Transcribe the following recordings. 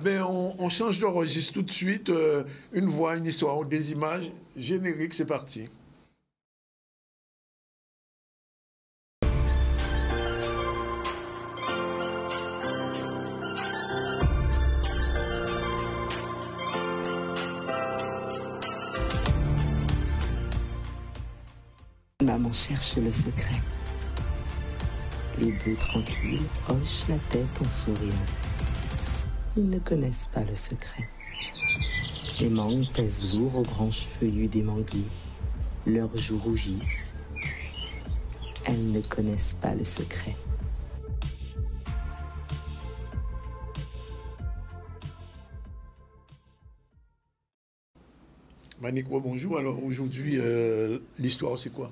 ben on change de registre tout de suite. Une voix, une histoire, des images. Générique, c'est parti. Maman cherche le secret. Les bœufs tranquilles hochent la tête en souriant. Ils ne connaissent pas le secret. Les mangues pèsent lourd aux branches feuillues des manguiers. Leurs joues rougissent. Elles ne connaissent pas le secret. Manikwa, bonjour. Alors aujourd'hui, l'histoire, c'est quoi?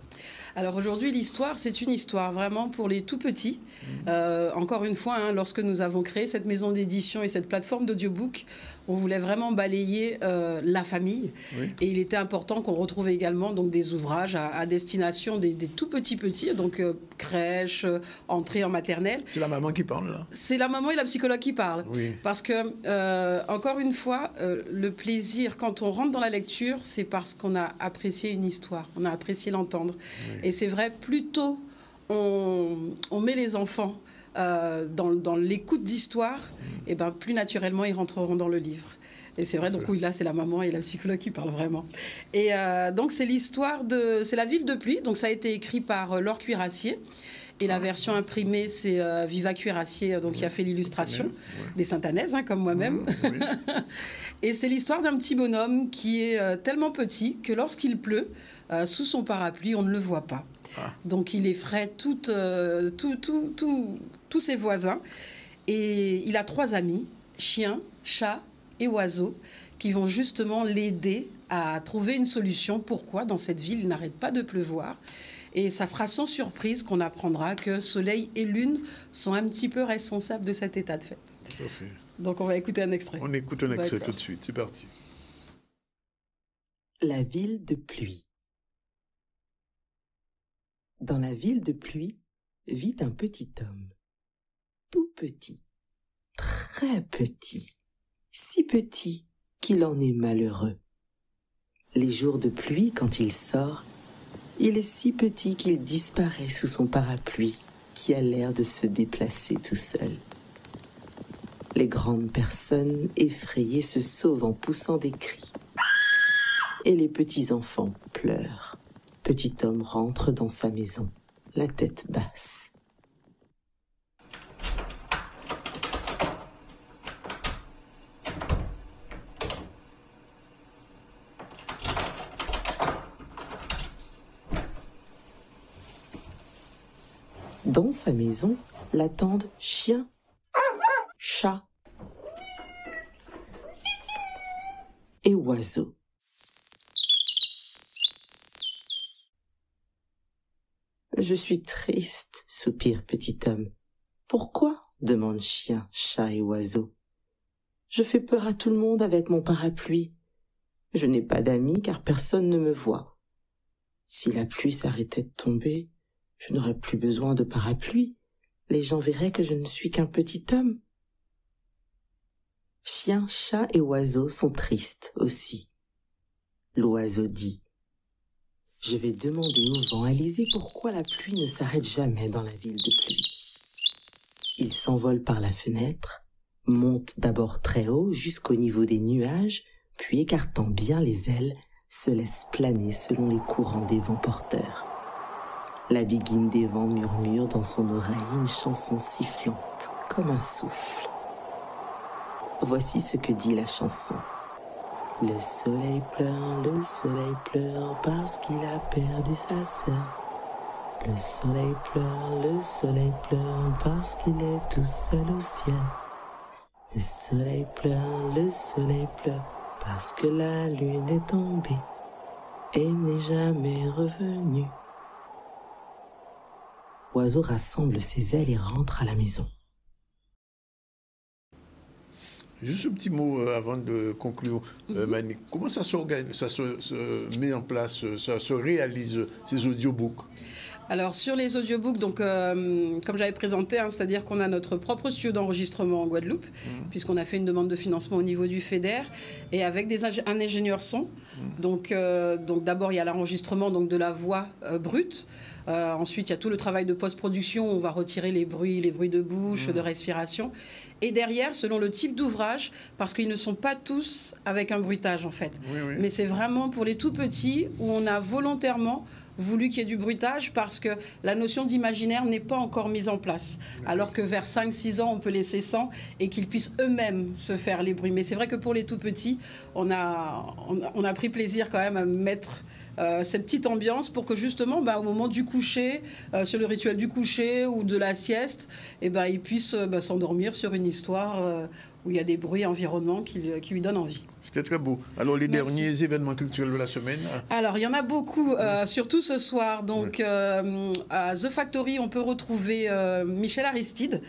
Alors aujourd'hui, l'histoire, c'est une histoire vraiment pour les tout petits. Encore une fois, hein, lorsque nous avons créé cette maison d'édition et cette plateforme d'audiobook, on voulait vraiment balayer la famille. Oui. Et il était important qu'on retrouve également donc, des ouvrages à destination des tout petits, donc crèche, entrée en maternelle. C'est la maman qui parle, là? C'est la maman et la psychologue qui parlent. Oui. Parce que, encore une fois, le plaisir, quand on rentre dans la lecture, c'est parce qu'on a apprécié une histoire, on a apprécié l'entendre. Oui. Et c'est vrai, plus tôt on met les enfants dans l'écoute d'histoire, et ben plus naturellement ils rentreront dans le livre. Et c'est vrai, donc oui, là c'est la maman et la psychologue qui parlent vraiment. Et donc c'est l'histoire c'est La Ville de pluie, donc ça a été écrit par Laure Cuirassier. Et la version imprimée, c'est Viva Cuirassier, donc qui a fait l'illustration, des Saint-Anaises, hein, comme moi-même. Oui. Et c'est l'histoire d'un petit bonhomme qui est tellement petit que lorsqu'il pleut, sous son parapluie, on ne le voit pas. Ah. Donc il effraie tous ses voisins. Et il a 3 amis, chiens, chats et oiseaux, qui vont justement l'aider à trouver une solution. Pourquoi dans cette ville, il n'arrête pas de pleuvoir. Et ça sera sans surprise qu'on apprendra que Soleil et Lune sont un petit peu responsables de cet état de fait. Tout à fait. Donc on va écouter un extrait. On écoute un extrait tout de suite, c'est parti. La ville de pluie. Dans la ville de pluie vit un petit homme. Tout petit, très petit, si petit qu'il en est malheureux. Les jours de pluie, quand il sort, il est si petit qu'il disparaît sous son parapluie qui a l'air de se déplacer tout seul. Les grandes personnes effrayées se sauvent en poussant des cris. Et les petits enfants pleurent. Petit homme rentre dans sa maison, la tête basse. Dans sa maison, l'attendent chien, chat et oiseau. Je suis triste, soupire petit homme. Pourquoi? Demande chien, chat et oiseau. Je fais peur à tout le monde avec mon parapluie. Je n'ai pas d'amis car personne ne me voit. Si la pluie s'arrêtait de tomber, je n'aurais plus besoin de parapluie. Les gens verraient que je ne suis qu'un petit homme. Chien, chat et oiseau sont tristes aussi. L'oiseau dit: je vais demander au vent Alizé pourquoi la pluie ne s'arrête jamais dans la ville de pluie. Il s'envole par la fenêtre, monte d'abord très haut jusqu'au niveau des nuages, puis écartant bien les ailes, se laisse planer selon les courants des vents porteurs. La biguine des vents murmure dans son oreille une chanson sifflante, comme un souffle. Voici ce que dit la chanson. Le soleil pleure parce qu'il a perdu sa sœur. Le soleil pleure parce qu'il est tout seul au ciel. Le soleil pleure parce que la lune est tombée et n'est jamais revenue. Oiseau rassemble ses ailes et rentre à la maison. Juste un petit mot avant de conclure, Manik. Comment ça s'organise, ça se met en place, ça se réalise, ces audiobooks? Alors sur les audiobooks, donc comme j'avais présenté, hein, c'est-à-dire qu'on a notre propre studio d'enregistrement en Guadeloupe, puisqu'on a fait une demande de financement au niveau du FEDER, et avec un ingénieur son. Donc d'abord il y a l'enregistrement de la voix brute. Ensuite il y a tout le travail de post-production, on va retirer les bruits de bouche, de respiration. Et derrière, selon le type d'ouvrage, parce qu'ils ne sont pas tous avec un bruitage en fait, mais c'est vraiment pour les tout petits où on a volontairement voulu qu'il y ait du bruitage parce que la notion d'imaginaire n'est pas encore mise en place. Alors que vers 5-6 ans, on peut laisser sans et qu'ils puissent eux-mêmes se faire les bruits. Mais c'est vrai que pour les tout petits, on a pris plaisir quand même à mettre cette petite ambiance pour que justement, au moment du coucher, sur le rituel du coucher ou de la sieste, ils puissent s'endormir sur une histoire où il y a des bruits environnement qui lui donnent envie. C'était très beau. Alors, les derniers événements culturels de la semaine? Alors, il y en a beaucoup, surtout ce soir. Donc, à The Factory, on peut retrouver Michel Aristide,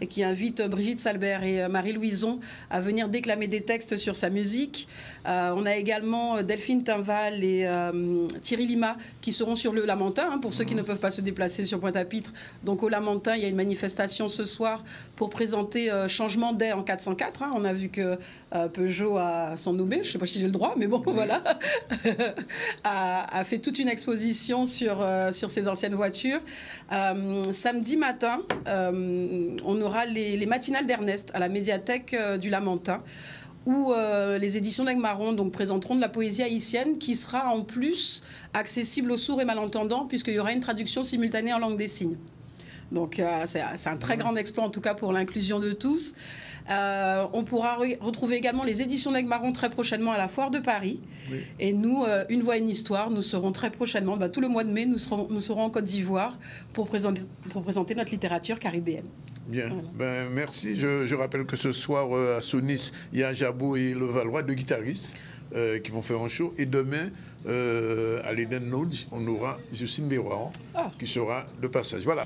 qui invite Brigitte Salbert et Marie Louison à venir déclamer des textes sur sa musique. On a également Delphine Tinval et Thierry Lima qui seront sur le Lamentin, hein, pour ceux qui ne peuvent pas se déplacer sur Pointe-à-Pitre. Donc, au Lamentin, il y a une manifestation ce soir pour présenter Changement d'air en 404. Hein. On a vu que Peugeot a son Nobel, je ne sais pas si j'ai le droit, mais bon, voilà, a fait toute une exposition sur ses anciennes voitures. Samedi matin, on aura les matinales d'Ernest à la médiathèque du Lamentin, où les éditions d'Aigues-Marron présenteront de la poésie haïtienne qui sera en plus accessible aux sourds et malentendants, puisqu'il y aura une traduction simultanée en langue des signes. Donc c'est un très grand exploit en tout cas pour l'inclusion de tous. On pourra retrouver également les éditions d'Aigues-Marron très prochainement à la Foire de Paris. Et nous, Une voix, une histoire, nous serons très prochainement, tout le mois de mai, nous serons en Côte d'Ivoire pour présenter notre littérature caribéenne. Bien, merci. Je rappelle que ce soir à Sonis, il y a Jabot et Le Valois, deux guitaristes qui vont faire un show. Et demain, à l'Eden Lodge, on aura Justine Béroir qui sera de passage. Voilà.